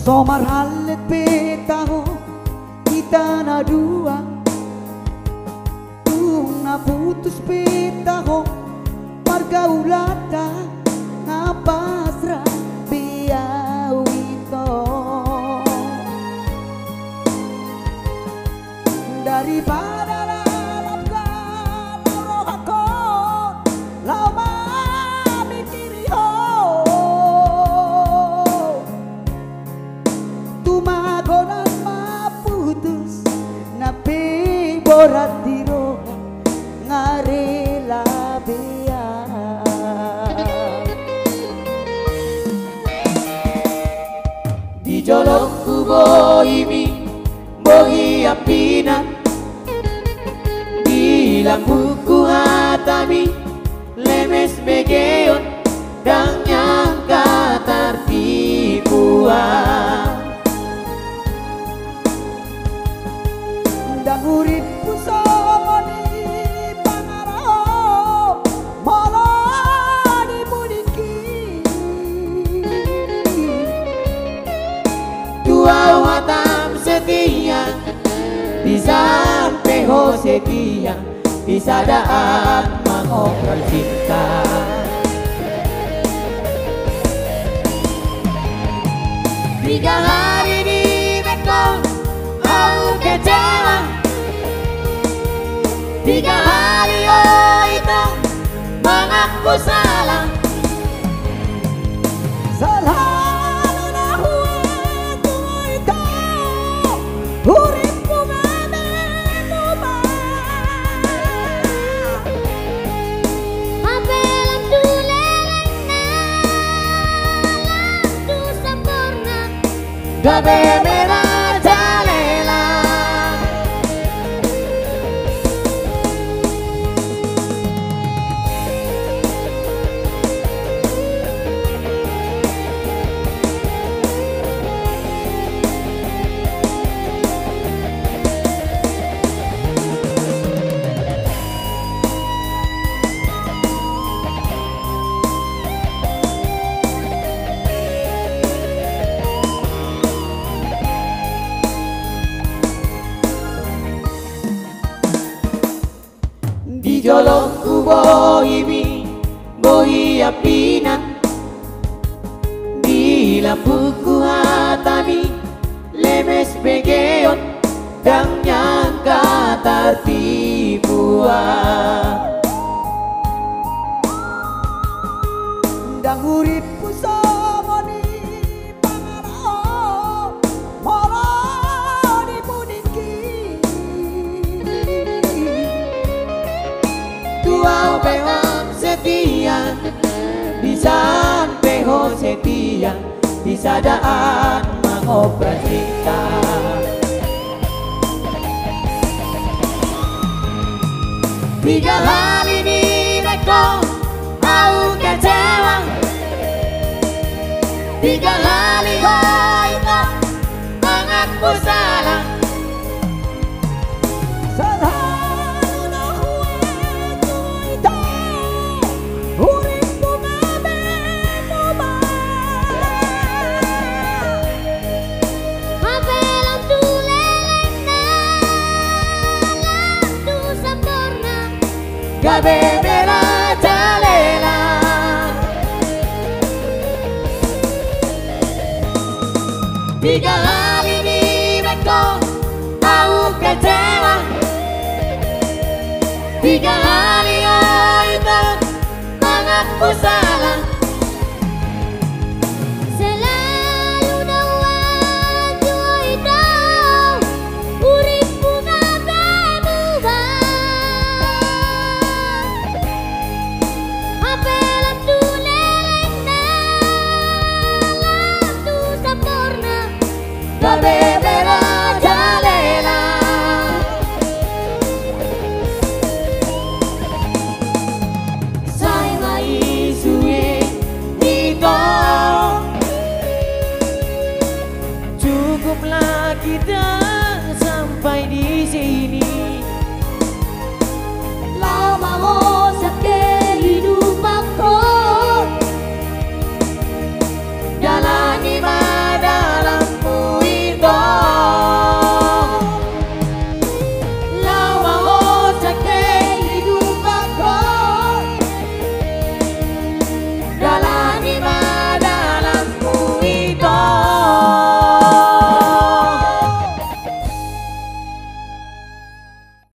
Somarhalet betaho kita na dua, kung naputus betaho margaulata napasra biyaw ito. Daripada lalap ka lauro ako lau mamikiri ho tumago ng maputus na piborat diro nga rela biya. Di jolok ku bohimi bohi apinan di lampuku hatami lemes begeon dang nyangka tertipuan dang uripku songoni pangaraho molo dimudiki dua watam setia di sampeho setia di sadaan mengobrol cinta. Tiga hari di Mekong aku kecewa, tiga hari oh itu mengaku salah. Selalu nahuatu itu uripku ngademu Apelam tulelena lam tu sempurna gabe merah jalela. Di jolokku bohimi bohi apinan di lampuku hatami lemes begeon dang nyangka tertipuan dang uripku somoni pangaraho molo dimudiki dua bewang setia di sampeho setia di sadaan mengobrol cinta. Tiga hari di Mekong aku kecewa, tiga hari oh itu mengaku salah. Selalu nahuatu itu uripku ngademu Apelam tulelena lam tu sempurna gabe merah jalela. tiga